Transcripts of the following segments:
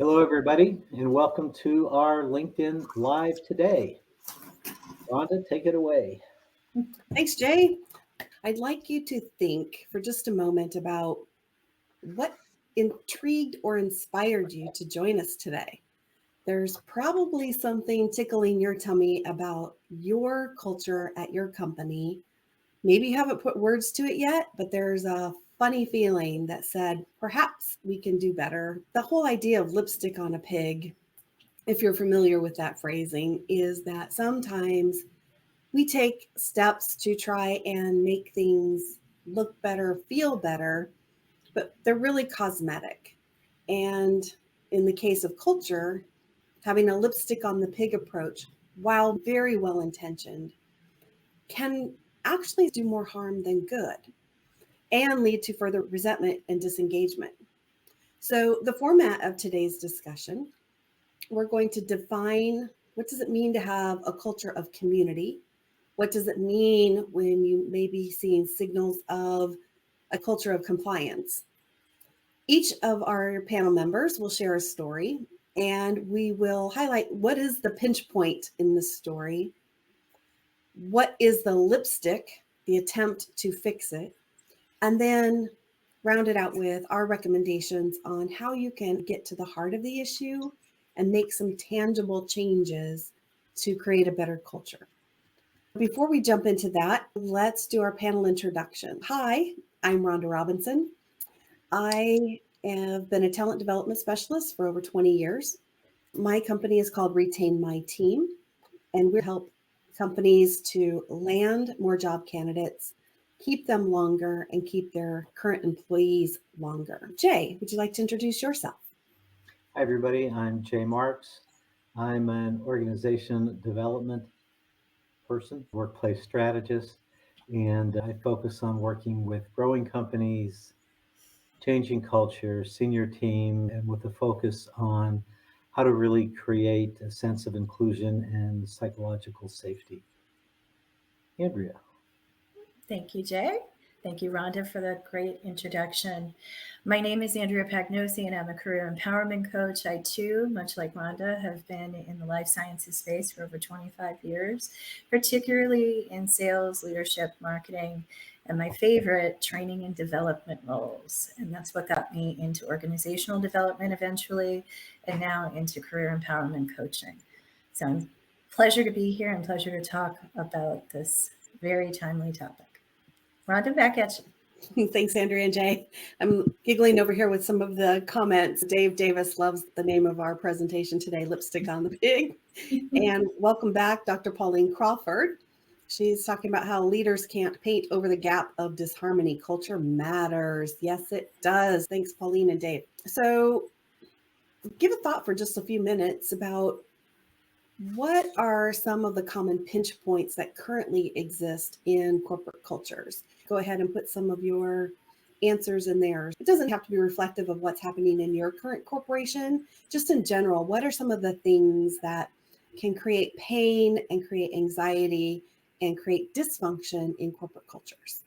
Hello, everybody, and welcome to our LinkedIn Live today. Rhonda, take it away. Thanks, Jay. I'd like you to think for just a moment about what intrigued or inspired you to join us today. There's probably something tickling your tummy about your culture at your company. Maybe you haven't put words to it yet, but there's a funny feeling that said, perhaps we can do better. The whole idea of lipstick on a pig, if you're familiar with that phrasing, is that sometimes we take steps to try and make things look better, feel better, but they're really cosmetic. And in the case of culture, having a lipstick on the pig approach, while very well intentioned, can actually do more harm than good and lead to further resentment and disengagement. So, the format of today's discussion, we're going to define what does it mean to have a culture of community. What does it mean when you may be seeing signals of a culture of compliance? Each of our panel members will share a story, and we will highlight what is the pinch point in the story, what is the lipstick, the attempt to fix it, and then round it out with our recommendations on how you can get to the heart of the issue and make some tangible changes to create a better culture. Before we jump into that, let's do our panel introduction. Hi, I'm Ronda Robinson. I have been a talent development specialist for over 20 years. My company is called Retain My Team, and we help companies to land more job candidates, keep them longer, and keep their current employees longer. Jay, would you like to introduce yourself? Hi, everybody. I'm Jay Marks. I'm an organization development person, workplace strategist, and I focus on working with growing companies, changing culture, senior team, and with a focus on how to really create a sense of inclusion and psychological safety. Andrea. Thank you, Jay. Thank you, Rhonda, for the great introduction. My name is Andrea Pagnozzi, and I'm a career empowerment coach. I, too, much like Rhonda, have been in the life sciences space for over 25 years, particularly in sales, leadership, marketing, and my favorite, training and development roles. And that's what got me into organizational development eventually, and now into career empowerment coaching. So pleasure to be here and pleasure to talk about this very timely topic. Rhonda, back at you. Thanks, Andrea and Jay. I'm giggling over here with some of the comments. Dave Davis loves the name of our presentation today, Lipstick on the Pig. And welcome back, Dr. Pauline Crawford. She's talking about how leaders can't paint over the gap of disharmony. Culture matters. Yes, it does. Thanks, Pauline and Dave. So give a thought for just a few minutes about what are some of the common pinch points that currently exist in corporate cultures? Go ahead and put some of your answers in there. It doesn't have to be reflective of what's happening in your current corporation. Just in general, what are some of the things that can create pain and create anxiety and create dysfunction in corporate cultures?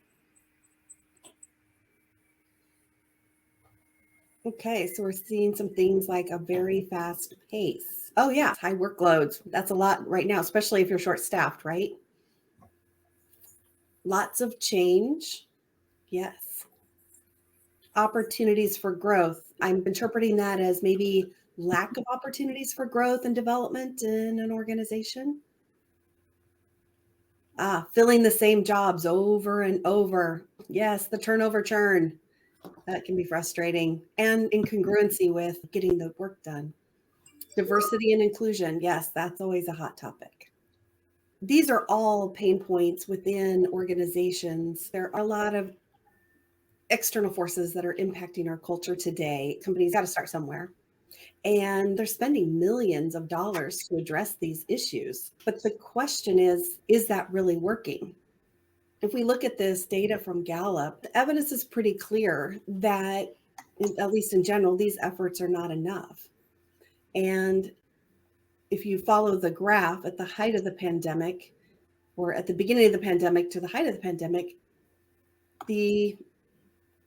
Okay, so we're seeing some things like a very fast pace. Oh yeah, high workloads. That's a lot right now, especially if you're short-staffed, right? Lots of change. Yes. Opportunities for growth. I'm interpreting that as maybe lack of opportunities for growth and development in an organization. Filling the same jobs over and over. Yes, the turnover churn. That can be frustrating and incongruency with getting the work done. Diversity and inclusion. Yes, that's always a hot topic. These are all pain points within organizations. There are a lot of external forces that are impacting our culture today. Companies got to start somewhere. And they're spending millions of dollars to address these issues. But the question is that really working? If we look at this data from Gallup, the evidence is pretty clear that, at least in general, these efforts are not enough. And if you follow the graph at the height of the pandemic, or at the beginning of the pandemic to the height of the pandemic, the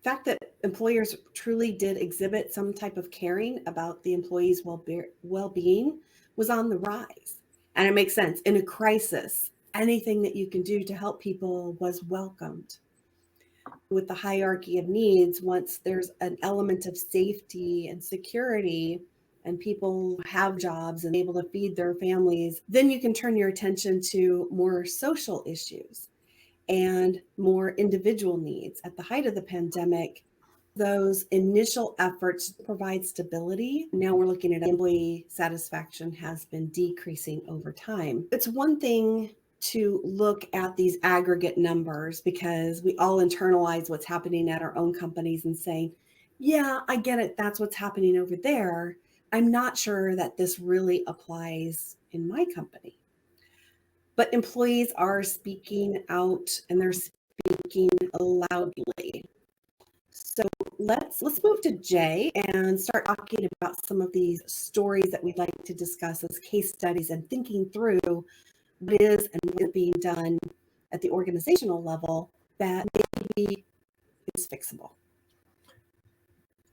fact that employers truly did exhibit some type of caring about the employees' well-being was on the rise. And it makes sense. In a crisis, anything that you can do to help people was welcomed. With the hierarchy of needs, once there's an element of safety and security and people have jobs and able to feed their families, then you can turn your attention to more social issues and more individual needs. At the height of the pandemic, those initial efforts provide stability. Now we're looking at employee satisfaction has been decreasing over time. It's one thing to look at these aggregate numbers because we all internalize what's happening at our own companies and saying, yeah, I get it. That's what's happening over there. I'm not sure that this really applies in my company. But employees are speaking out and they're speaking loudly. So let's move to Jay and start talking about some of these stories that we'd like to discuss as case studies and thinking through what is and what is being done at the organizational level that maybe is fixable.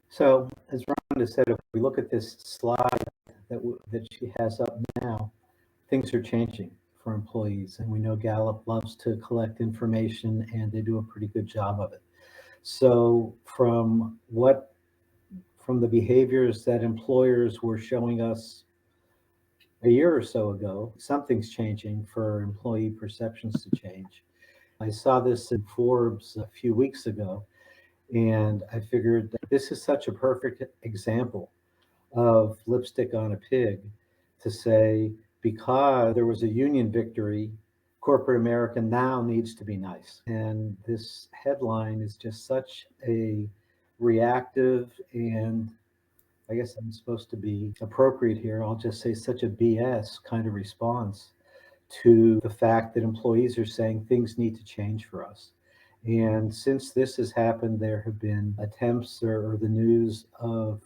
So, as Rhonda said, if we look at this slide that she has up now, things are changing for employees, and we know Gallup loves to collect information, and they do a pretty good job of it. So, from the behaviors that employers were showing us a year or so ago, something's changing for employee perceptions to change. I saw this in Forbes a few weeks ago, and I figured that this is such a perfect example of lipstick on a pig to say, because there was a union victory, corporate America now needs to be nice. And this headline is just such a reactive, and I guess I'm supposed to be appropriate here, I'll just say such a BS kind of response to the fact that employees are saying things need to change for us. And since this has happened, there have been attempts or the news of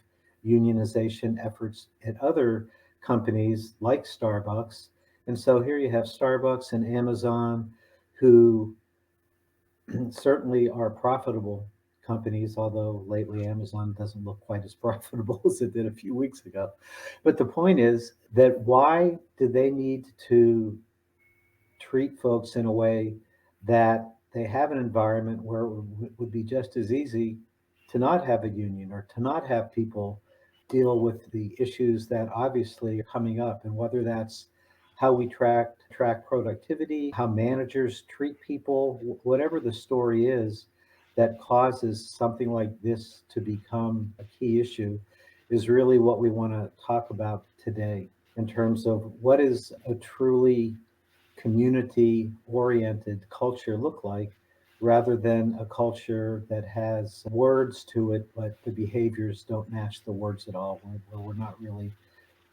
unionization efforts at other companies like Starbucks. And so here you have Starbucks and Amazon, who certainly are profitable companies, although lately Amazon doesn't look quite as profitable as it did a few weeks ago. But the point is that why did they need to treat folks in a way that they have an environment where it would be just as easy to not have a union or to not have people deal with the issues that obviously are coming up, and whether that's how we track productivity, how managers treat people, whatever the story is that causes something like this to become a key issue is really what we want to talk about today in terms of what is a truly community-oriented culture look like, rather than a culture that has words to it, but the behaviors don't match the words at all, where we're not really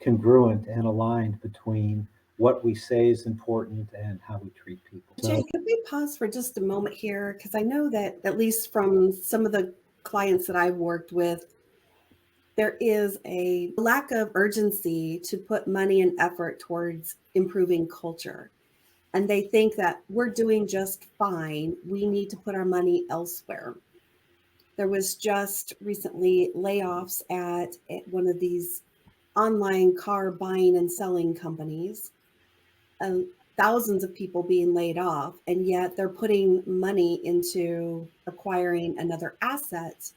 congruent and aligned between what we say is important and how we treat people. Jay, could we pause for just a moment here? Because I know that at least from some of the clients that I've worked with, there is a lack of urgency to put money and effort towards improving culture. And they think that we're doing just fine. We need to put our money elsewhere. There was just recently layoffs at one of these online car buying and selling companies. Thousands of people being laid off, and yet they're putting money into acquiring another asset,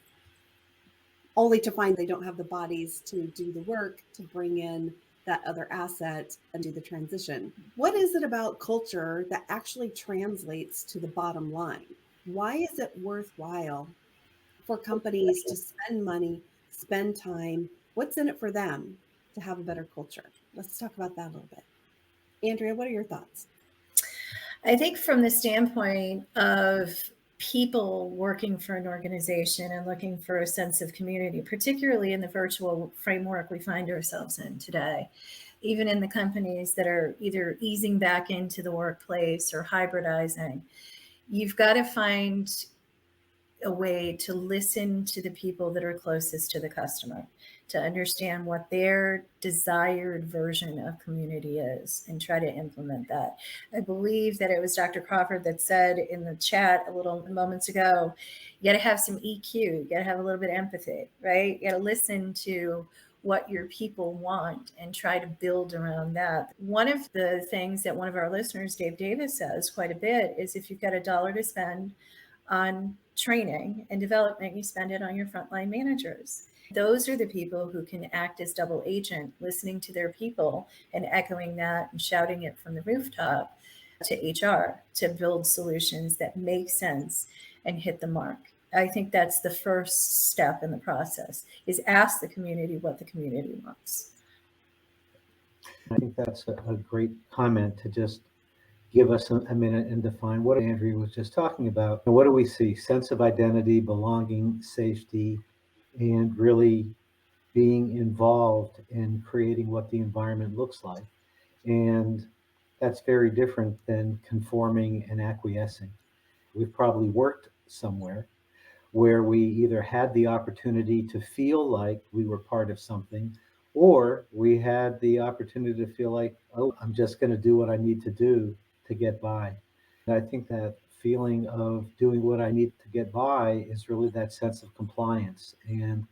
only to find they don't have the bodies to do the work to bring in that other asset and do the transition. What is it about culture that actually translates to the bottom line? Why is it worthwhile for companies to spend money, spend time? What's in it for them to have a better culture? Let's talk about that a little bit. Andrea, what are your thoughts? I think from the standpoint of people working for an organization and looking for a sense of community, particularly in the virtual framework we find ourselves in today, even in the companies that are either easing back into the workplace or hybridizing, you've got to find a way to listen to the people that are closest to the customer, to understand what their desired version of community is and try to implement that. I believe that it was Dr. Crawford that said in the chat a little moments ago, you got to have some EQ, you got to have a little bit of empathy, right? You got to listen to what your people want and try to build around that. One of the things that one of our listeners, Dave Davis, says quite a bit is if you've got $1 to spend on training and development, you spend it on your frontline managers. Those are the people who can act as double agent, listening to their people and echoing that and shouting it from the rooftop to HR to build solutions that make sense and hit the mark. I think that's the first step in the process, is ask the community what the community wants. I think that's a great comment to just give us a minute and define what Andrea was just talking about. And what do we see? Sense of identity, belonging, safety, and really being involved in creating what the environment looks like. And that's very different than conforming and acquiescing. We've probably worked somewhere where we either had the opportunity to feel like we were part of something, or we had the opportunity to feel like, oh, I'm just going to do what I need to do to get by. And I think that feeling of doing what I need to get by is really that sense of compliance. And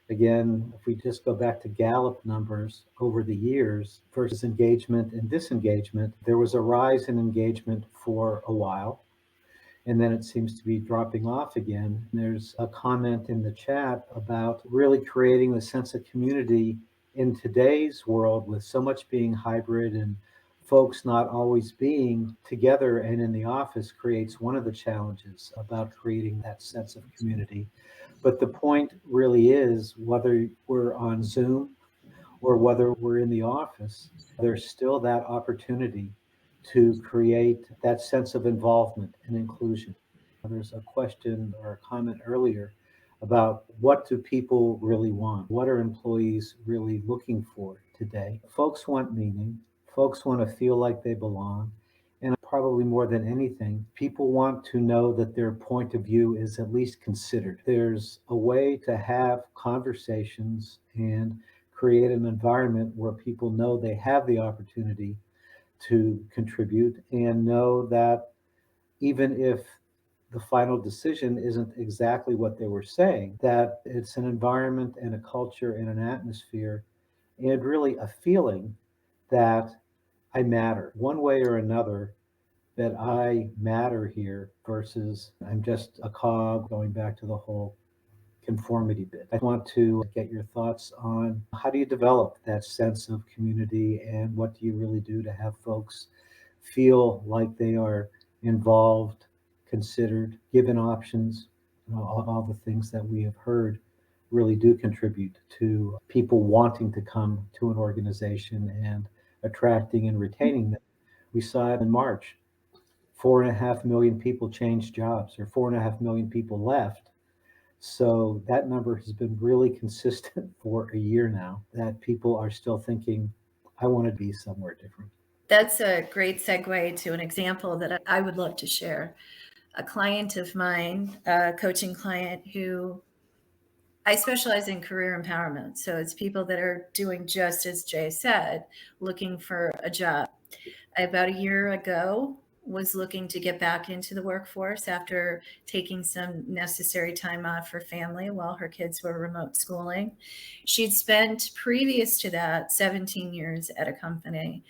again, if we just go back to Gallup numbers over the years versus engagement and disengagement, there was a rise in engagement for a while, and then it seems to be dropping off again. There's a comment in the chat about really creating the sense of community in today's world with so much being hybrid and folks not always being together and in the office creates one of the challenges about creating that sense of community. But the point really is, whether we're on Zoom or whether we're in the office, there's still that opportunity to create that sense of involvement and inclusion. There's a question or a comment earlier about what do people really want? What are employees really looking for today? Folks want meaning. Folks want to feel like they belong. And probably more than anything, people want to know that their point of view is at least considered. There's a way to have conversations and create an environment where people know they have the opportunity to contribute and know that even if the final decision isn't exactly what they were saying, that it's an environment and a culture and an atmosphere and really a feeling that I matter one way or another, that I matter here versus I'm just a cog, going back to the whole conformity bit. I want to get your thoughts on how do you develop that sense of community and what do you really do to have folks feel like they are involved, considered, given options, all the things that we have heard really do contribute to people wanting to come to an organization and attracting and retaining them. We saw it in March. 4.5 million people changed jobs, or 4.5 million people left. So that number has been really consistent for a year now, that people are still thinking, I want to be somewhere different. That's a great segue to an example that I would love to share. A client of mine, a coaching client who I specialize in career empowerment. So it's people that are doing just as Jay said, looking for a job. About a year ago, was looking to get back into the workforce after taking some necessary time off for family while her kids were remote schooling. She'd spent previous to that 17 years at a company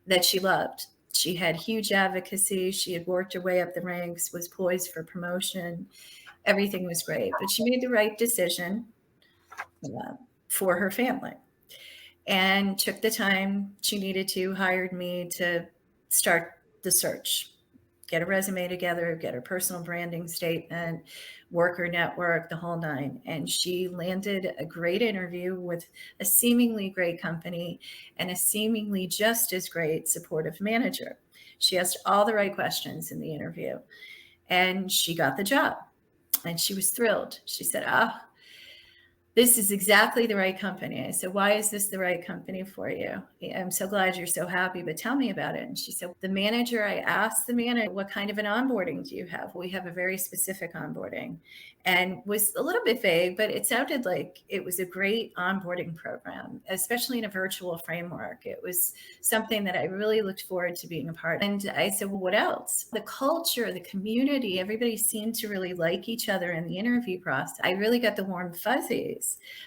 that she loved. She had huge advocacy. She had worked her way up the ranks, was poised for promotion. Everything was great, but she made the right decision for her family and took the time she needed to, hired me to start the search, get a resume together, get her personal branding statement, work her network, the whole nine. And she landed a great interview with a seemingly great company and a seemingly just as great supportive manager. She asked all the right questions in the interview and she got the job and she was thrilled. She said, this is exactly the right company. I said, why is this the right company for you? I'm so glad you're so happy, but tell me about it. And she said, the manager, I asked the manager, what kind of an onboarding do you have? We have a very specific onboarding, and was a little bit vague, but it sounded like it was a great onboarding program, especially in a virtual framework. It was something that I really looked forward to being a part of. And I said, well, what else? The culture, the community, everybody seemed to really like each other in the interview process. I really got the warm fuzzies.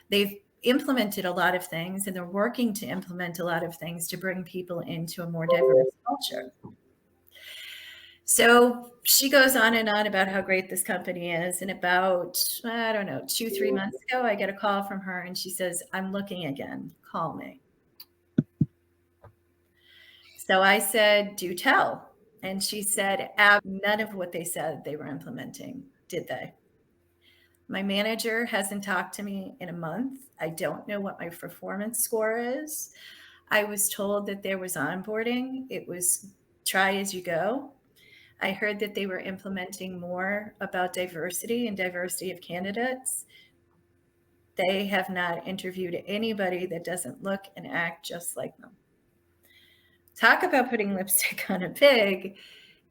They've implemented a lot of things, and they're working to implement a lot of things to bring people into a more diverse culture. So she goes on and on about how great this company is. And about, I don't know, 2-3 months ago, I get a call from her and she says, I'm looking again. Call me. So I said, do tell. And she said, none of what they said they were implementing, did they? My manager hasn't talked to me in a month. I don't know what my performance score is. I was told that there was onboarding. It was try as you go. I heard that they were implementing more about diversity and diversity of candidates. They have not interviewed anybody that doesn't look and act just like them. Talk about putting lipstick on a pig.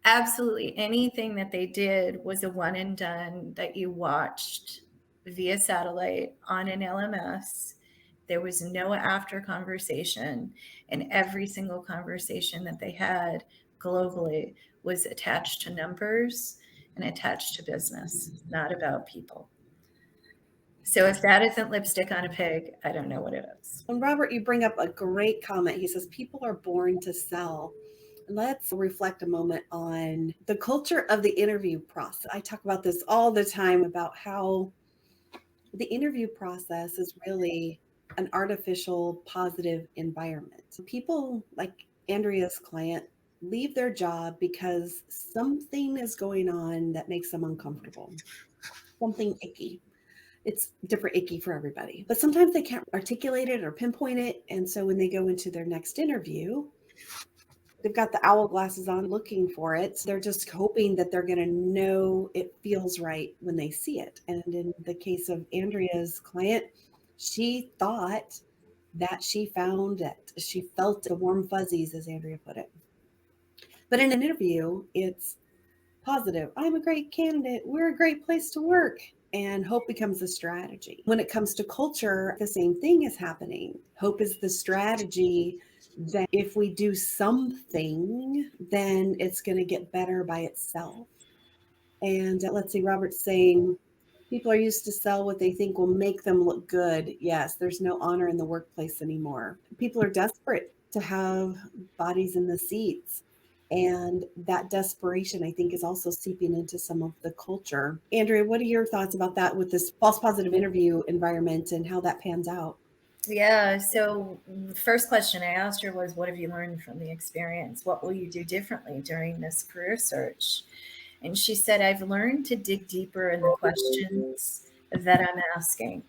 Absolutely anything that they did was a one and done that you watched via satellite on an LMS. There was no after conversation, and every single conversation that they had globally was attached to numbers and attached to business, not about people. So if that isn't lipstick on a pig, I don't know what it is. And Robert, you bring up a great comment. He says, people are born to sell. Let's reflect a moment on the culture of the interview process. I talk about this all the time about how the interview process is really an artificial positive environment. People like Andrea's client leave their job because something is going on that makes them uncomfortable, something icky. It's different icky for everybody, but sometimes they can't articulate it or pinpoint it. And so when they go into their next interview, they've got the owl glasses on looking for it. They're just hoping that they're going to know it feels right when they see it. And in the case of Andrea's client, she thought that she found it. She felt the warm fuzzies, as Andrea put it. But in an interview, it's positive. I'm a great candidate. We're a great place to work. And hope becomes a strategy. When it comes to culture, the same thing is happening. Hope is the strategy that if we do something, then it's going to get better by itself. And let's see, Robert's saying people are used to sell what they think will make them look good. Yes, there's no honor in the workplace anymore. People are desperate to have bodies in the seats. And that desperation, I think, is also seeping into some of the culture. Andrea, what are your thoughts about that with this false positive interview environment and how that pans out? Yeah, so the first question I asked her was, what have you learned from the experience? What will you do differently during this career search? And she said, I've learned to dig deeper in the questions that I'm asking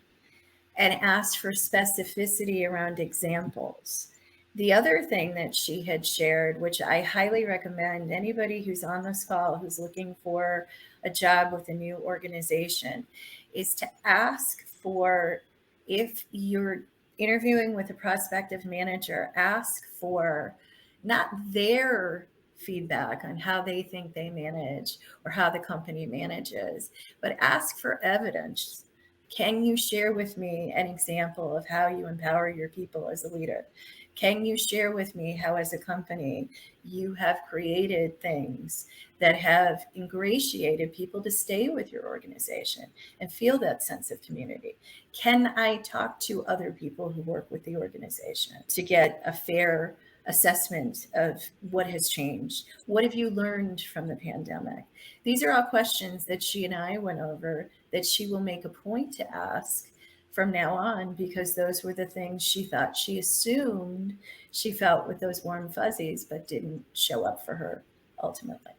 and ask for specificity around examples. The other thing that she had shared, which I highly recommend anybody who's on this call who's looking for a job with a new organization, is to ask for, if you're interviewing with a prospective manager, ask for not their feedback on how they think they manage or how the company manages, but ask for evidence. Can you share with me an example of how you empower your people as a leader? Can you share with me how, as a company, you have created things that have ingratiated people to stay with your organization and feel that sense of community? Can I talk to other people who work with the organization to get a fair assessment of what has changed? What have you learned from the pandemic? These are all questions that she and I went over that she will make a point to ask from now on, because those were the things she thought she assumed she felt with those warm fuzzies, but didn't show up for her ultimately.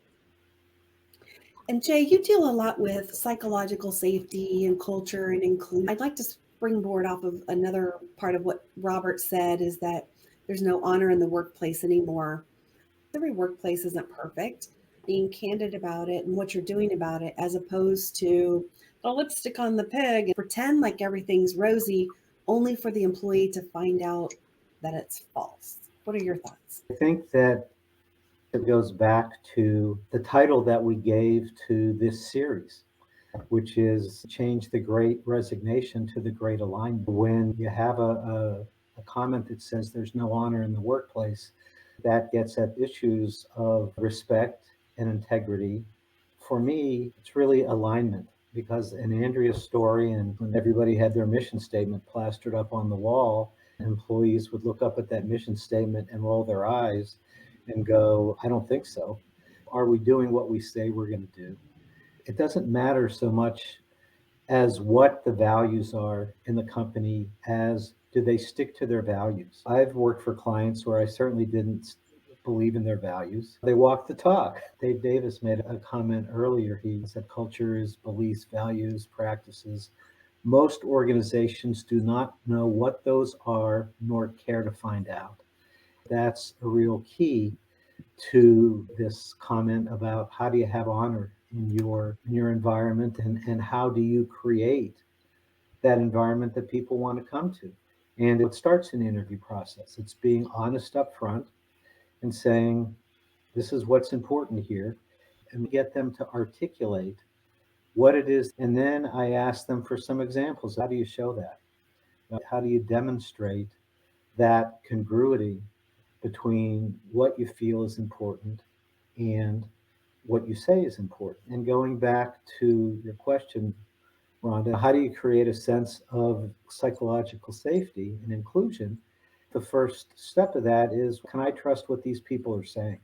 And Jay, you deal a lot with psychological safety and culture and inclusion. I'd like to springboard off of another part of what Robert said, is that there's no honor in the workplace anymore. Every workplace isn't perfect. Being candid about it and what you're doing about it, as opposed to a lipstick on the pig and pretend like everything's rosy, only for the employee to find out that it's false. What are your thoughts? I think that it goes back to the title that we gave to this series, which is change the great resignation to the great alignment. When you have a comment that says there's no honor in the workplace, that gets at issues of respect and integrity. For me, it's really alignment, because in Andrea's story, and when everybody had their mission statement plastered up on the wall, employees would look up at that mission statement and roll their eyes and go, I don't think so. Are we doing what we say we're going to do? It doesn't matter so much as what the values are in the company, as do they stick to their values. I've worked for clients where I certainly didn't believe in their values. They walk the talk. Dave Davis made a comment earlier. He said culture is beliefs, values, practices. Most organizations do not know what those are nor care to find out. That's a real key to this comment about how do you have honor in your environment, and how do you create that environment that people want to come to. And it starts in the interview process. It's being honest up front and saying, this is what's important here, and get them to articulate what it is. And then I ask them for some examples. How do you show that? How do you demonstrate that congruity between what you feel is important and what you say is important? And going back to your question, Rhonda, how do you create a sense of psychological safety and inclusion? The first step of that is, can I trust what these people are saying?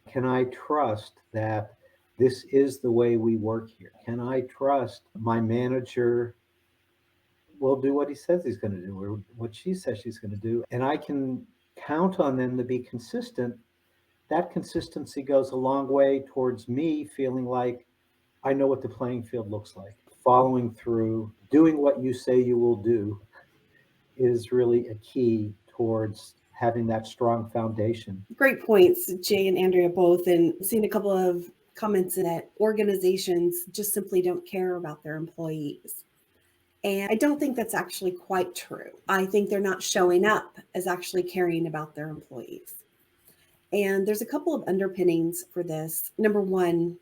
Can I trust that this is the way we work here? Can I trust my manager will do what he says he's going to do, or what she says she's going to do? And I can count on them to be consistent. That consistency goes a long way towards me feeling like I know what the playing field looks like. Following through, doing what you say you will do is really a key towards having that strong foundation. Great points, Jay and Andrea both, and seen a couple of comments that organizations just simply don't care about their employees. And I don't think that's actually quite true. I think they're not showing up as actually caring about their employees. And there's a couple of underpinnings for this. Number one,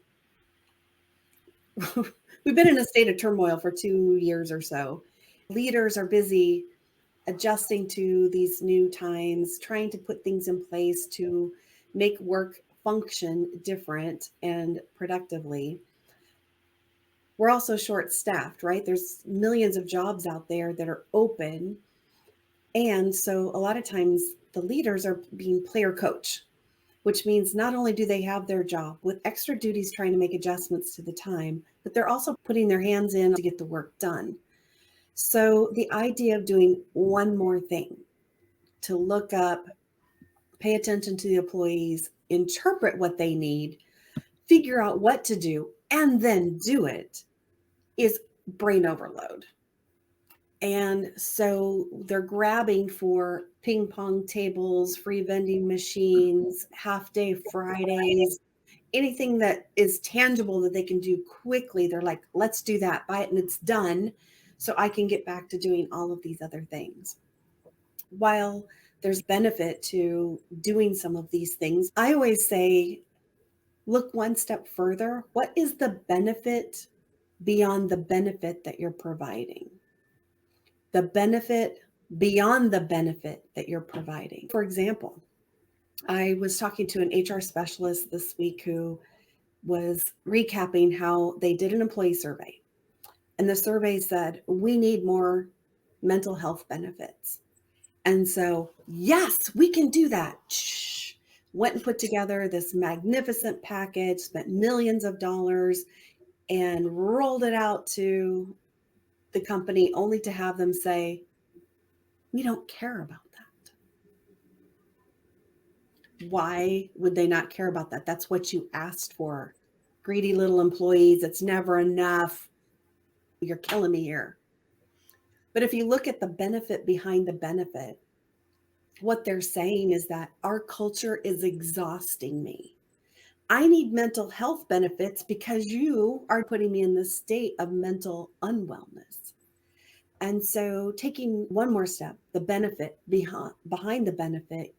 we've been in a state of turmoil for 2 years or so. Leaders are busy adjusting to these new times, trying to put things in place to make work function different and productively. We're also short staffed, right? There's millions of jobs out there that are open. And so a lot of times the leaders are being player coach, which means not only do they have their job with extra duties trying to make adjustments to the time, but they're also putting their hands in to get the work done. So the idea of doing one more thing, to look up, pay attention to the employees, interpret what they need, figure out what to do, and then do it, is brain overload. And so they're grabbing for ping pong tables, free vending machines, half day Fridays, anything that is tangible that they can do quickly. They're like, let's do that, buy it and it's done, so I can get back to doing all of these other things. While there's benefit to doing some of these things, I always say, look one step further. What is the benefit beyond the benefit that you're providing? The benefit beyond the benefit that you're providing. For example, I was talking to an HR specialist this week who was recapping how they did an employee survey. And the survey said, we need more mental health benefits. And so, yes, we can do that. Shh. Went and put together this magnificent package, spent millions of dollars, and rolled it out to the company, only to have them say, we don't care about that. Why would they not care about that? That's what you asked for. Greedy little employees, it's never enough. You're killing me here. But if you look at the benefit behind the benefit, what they're saying is that our culture is exhausting me. I need mental health benefits because you are putting me in this state of mental unwellness. And so taking one more step, the benefit behind the benefit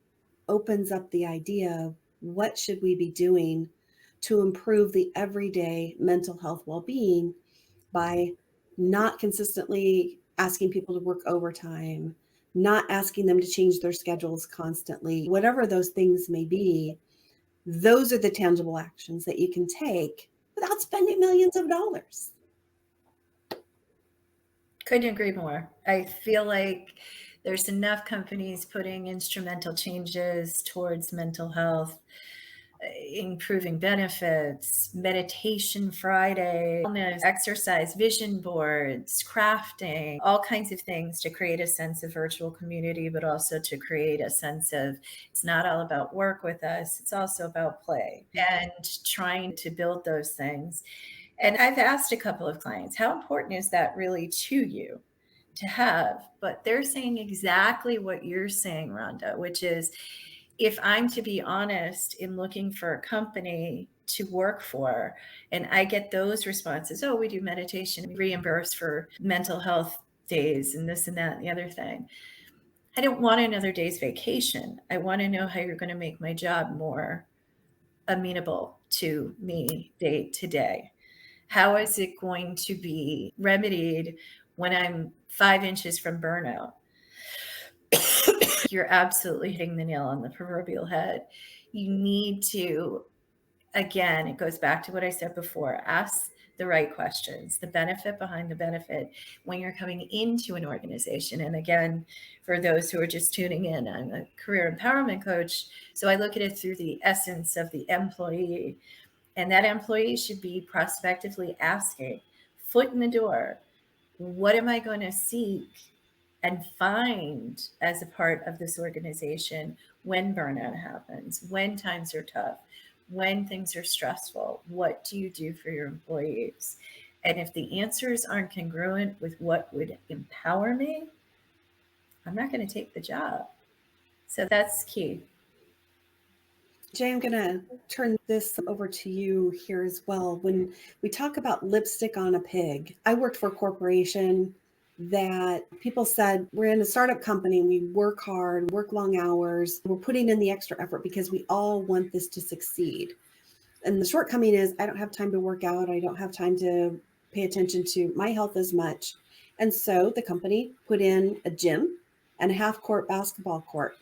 opens up the idea of what should we be doing to improve the everyday mental health well-being by not consistently asking people to work overtime, not asking them to change their schedules constantly, whatever those things may be. Those are the tangible actions that you can take without spending millions of dollars. Couldn't agree more. I feel like there's enough companies putting instrumental changes towards mental health, improving benefits, meditation Friday, wellness, exercise, vision boards, crafting, all kinds of things to create a sense of virtual community, but also to create a sense of it's not all about work with us, it's also about play, and trying to build those things. And I've asked a couple of clients, how important is that really to you to have? But they're saying exactly what you're saying, Rhonda, which is if I'm to be honest in looking for a company to work for, and I get those responses, oh, we do meditation, we reimburse for mental health days and this and that and the other thing. I don't want another day's vacation. I want to know how you're going to make my job more amenable to me day to day. How is it going to be remedied when I'm 5 inches from burnout? You're absolutely hitting the nail on the proverbial head. You need to, again, it goes back to what I said before, ask the right questions, the benefit behind the benefit when you're coming into an organization. And again, for those who are just tuning in, I'm a career empowerment coach. So I look at it through the essence of the employee. And that employee should be prospectively asking, foot in the door, what am I going to seek and find as a part of this organization when burnout happens, when times are tough, when things are stressful? What do you do for your employees? And if the answers aren't congruent with what would empower me, I'm not going to take the job. So that's key. Jay, I'm going to turn this over to you here as well. When we talk about lipstick on a pig, I worked for a corporation that people said, we're in a startup company, we work hard, work long hours, we're putting in the extra effort because we all want this to succeed. And the shortcoming is I don't have time to work out. I don't have time to pay attention to my health as much. And so the company put in a gym and a half-court basketball court.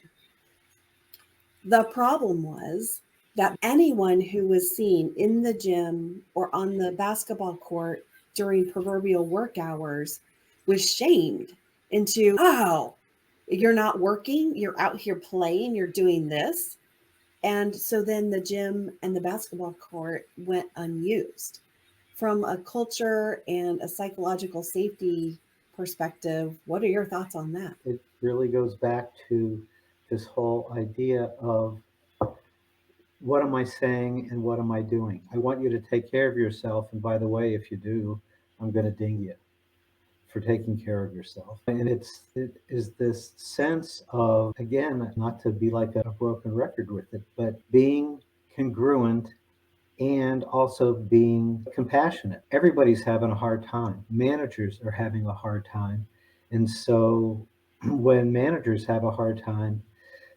The problem was that anyone who was seen in the gym or on the basketball court during proverbial work hours was shamed into, oh, you're not working, you're out here playing, you're doing this. And so then the gym and the basketball court went unused. From a culture and a psychological safety perspective, what are your thoughts on that? It really goes back to this whole idea of what am I saying and what am I doing? I want you to take care of yourself. And by the way, if you do, I'm going to ding you for taking care of yourself. And it is this sense of, again, not to be like a broken record with it, but being congruent and also being compassionate. Everybody's having a hard time. Managers are having a hard time. And so when managers have a hard time,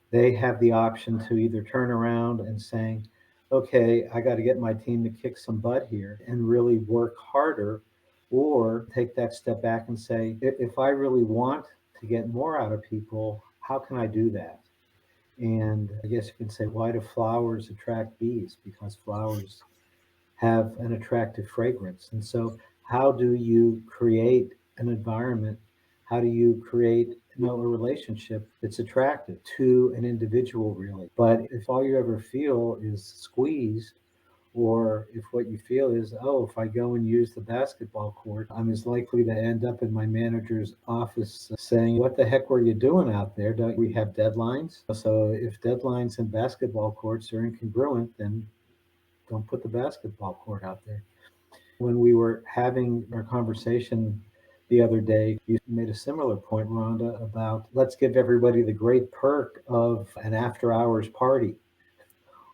they have the option to either turn around and saying, okay, I got to get my team to kick some butt here and really work harder, or take that step back and say, if I really want to get more out of people, how can I do that? And I guess you can say, why do flowers attract bees? Because flowers have an attractive fragrance. And so how do you create an environment? How do you create a relationship that's attractive to an individual, really? But if all you ever feel is squeezed, or if what you feel is, oh, if I go and use the basketball court, I'm as likely to end up in my manager's office saying, what the heck were you doing out there? Don't we have deadlines? So if deadlines and basketball courts are incongruent, then don't put the basketball court out there. When we were having our conversation the other day, you made a similar point, Rhonda, about let's give everybody the great perk of an after hours party,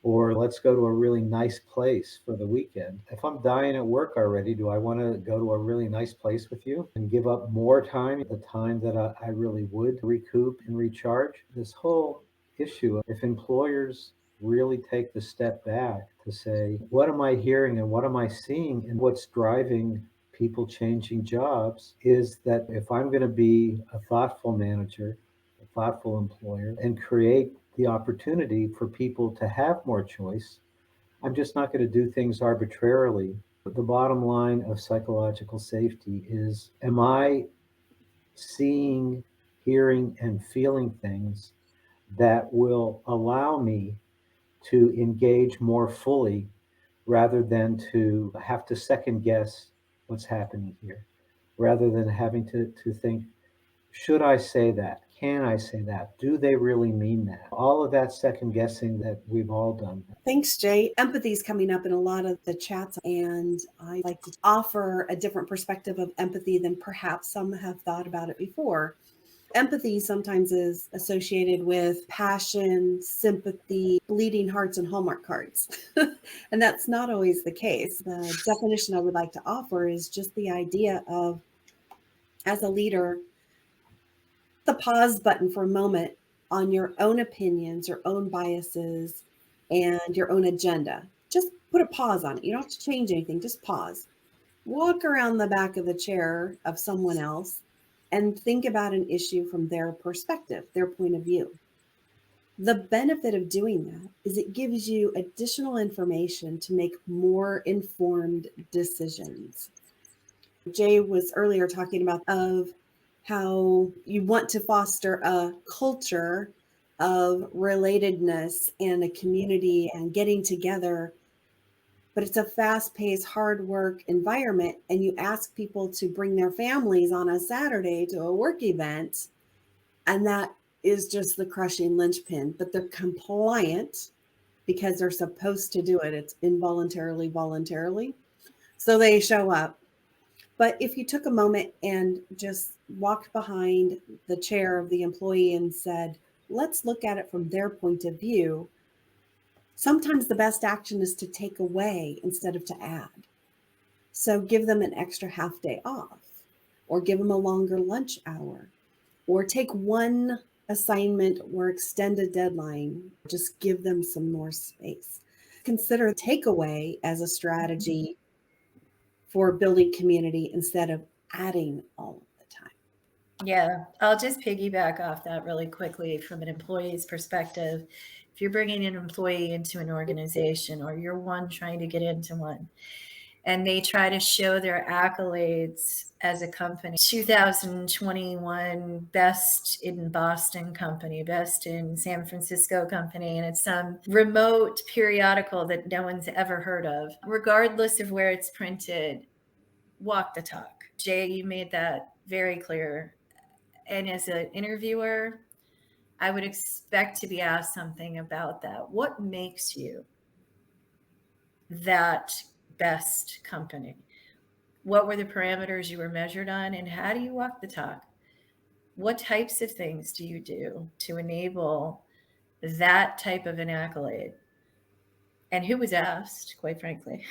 or let's go to a really nice place for the weekend. If I'm dying at work already, do I want to go to a really nice place with you and give up more time, the time that I really would recoup and recharge? This whole issue, if employers really take the step back to say, what am I hearing and what am I seeing, and what's driving people changing jobs, is that if I'm going to be a thoughtful manager, a thoughtful employer, and create the opportunity for people to have more choice, I'm just not going to do things arbitrarily. But the bottom line of psychological safety is, am I seeing, hearing, and feeling things that will allow me to engage more fully rather than to have to second guess what's happening here, rather than having to think, should I say that? Can I say that? Do they really mean that? All of that second guessing that we've all done. Thanks, Jay. Empathy is coming up in a lot of the chats, and I like to offer a different perspective of empathy than perhaps some have thought about it before. Empathy sometimes is associated with passion, sympathy, bleeding hearts, and Hallmark cards. And that's not always the case. The definition I would like to offer is just the idea of, as a leader, the pause button for a moment on your own opinions, your own biases, and your own agenda. Just put a pause on it. You don't have to change anything, just pause. Walk around the back of the chair of someone else and think about an issue from their perspective, their point of view. The benefit of doing that is it gives you additional information to make more informed decisions. Jay was earlier talking about of how you want to foster a culture of relatedness and a community and getting together, but it's a fast-paced, hard work environment, and you ask people to bring their families on a Saturday to a work event, and that is just the crushing linchpin. But they're compliant because they're supposed to do it. It's involuntarily, voluntarily. So they show up. But if you took a moment and just walked behind the chair of the employee and said, let's look at it from their point of view, sometimes the best action is to take away instead of to add. So give them an extra half day off, or give them a longer lunch hour, or take one assignment or extend a deadline. Just give them some more space. Consider takeaway as a strategy for building community instead of adding all of the time. Yeah, I'll just piggyback off that really quickly from an employee's perspective. If you're bringing an employee into an organization, or you're one trying to get into one, and they try to show their accolades as a company, 2021 best in Boston company, best in San Francisco company, and it's some remote periodical that no one's ever heard of, regardless of where it's printed, walk the talk. Jay, you made that very clear. And as an interviewer, I would expect to be asked something about that. What makes you that best company? What were the parameters you were measured on, and how do you walk the talk? What types of things do you do to enable that type of an accolade? And who was asked, quite frankly?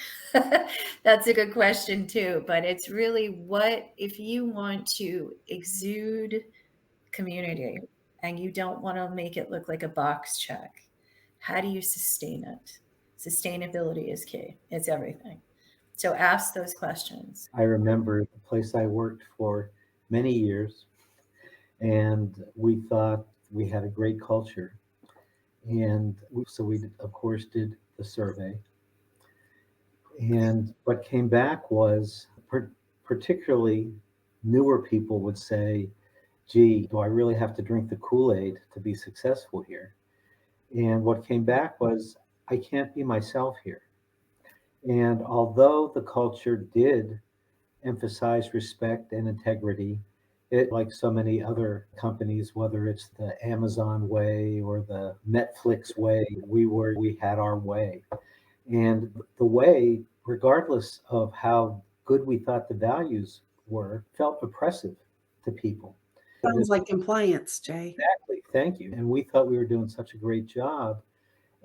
That's a good question too. But it's really, what if you want to exude community and you don't want to make it look like a box check, how do you sustain it? Sustainability is key. It's everything. So ask those questions. I remember the place I worked for many years, and we thought we had a great culture. And so we, of course, did the survey. And what came back was, particularly newer people would say, gee, do I really have to drink the Kool-Aid to be successful here? And what came back was, I can't be myself here. And although the culture did emphasize respect and integrity, it, like so many other companies, whether it's the Amazon way or the Netflix way, we had our way. And the way, regardless of how good we thought the values were, felt oppressive to people. Sounds like compliance, Jay. Exactly. Thank you. And we thought we were doing such a great job.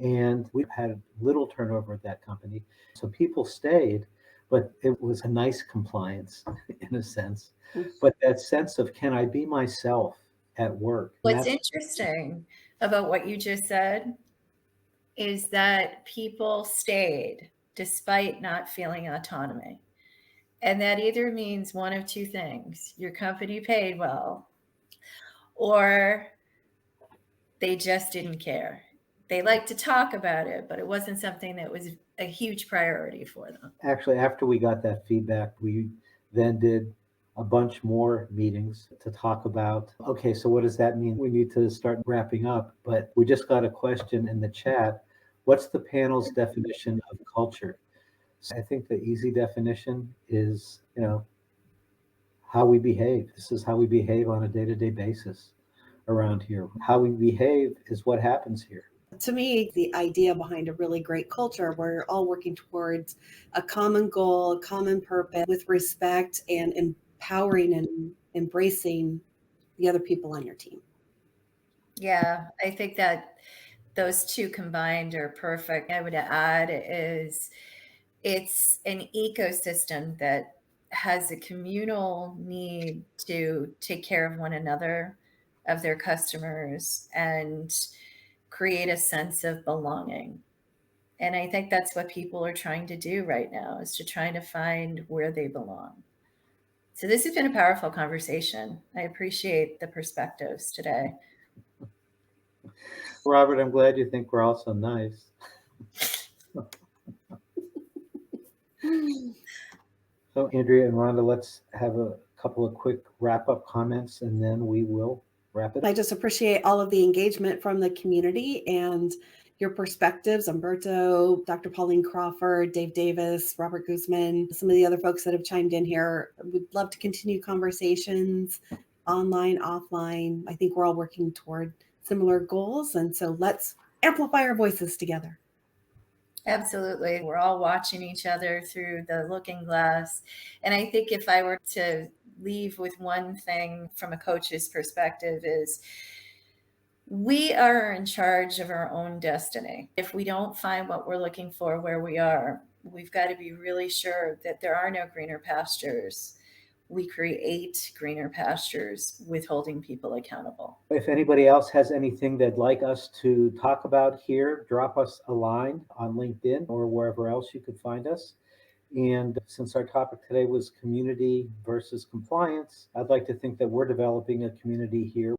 And we had little turnover at that company. So people stayed, but it was a nice compliance in a sense. But that sense of, can I be myself at work? What's interesting about what you just said is that people stayed despite not feeling autonomy. And that either means one of two things: your company paid well, or they just didn't care. They liked to talk about it, but it wasn't something that was a huge priority for them. Actually, after we got that feedback, we then did a bunch more meetings to talk about, okay, so what does that mean? We need to start wrapping up, but we just got a question in the chat. What's the panel's definition of culture? So I think the easy definition is, how we behave. This is how we behave on a day-to-day basis around here. How we behave is what happens here. To me, the idea behind a really great culture, where you're all working towards a common goal, a common purpose, with respect and empowering and embracing the other people on your team. Yeah, I think that those two combined are perfect. I would add is it's an ecosystem that has a communal need to take care of one another, of their customers, and create a sense of belonging. And I think that's what people are trying to do right now, is to try to find where they belong. So this has been a powerful conversation. I appreciate the perspectives today. Robert, I'm glad you think we're all so nice. So Andrea and Rhonda, let's have a couple of quick wrap-up comments, and then we will wrap it I up. just appreciate all of the engagement from the community and your perspectives. Umberto, Dr. Pauline Crawford, Dave Davis, Robert Guzman, some of the other folks that have chimed in here. We'd love to continue conversations online, offline. I think we're all working toward similar goals. And so let's amplify our voices together. Absolutely. We're all watching each other through the looking glass. And I think if I were to leave with one thing from a coach's perspective, is we are in charge of our own destiny. If we don't find what we're looking for where we are, we've got to be really sure that there are no greener pastures. We create greener pastures with holding people accountable. If anybody else has anything they'd like us to talk about here, drop us a line on LinkedIn or wherever else you could find us. And since our topic today was community versus compliance, I'd like to think that we're developing a community here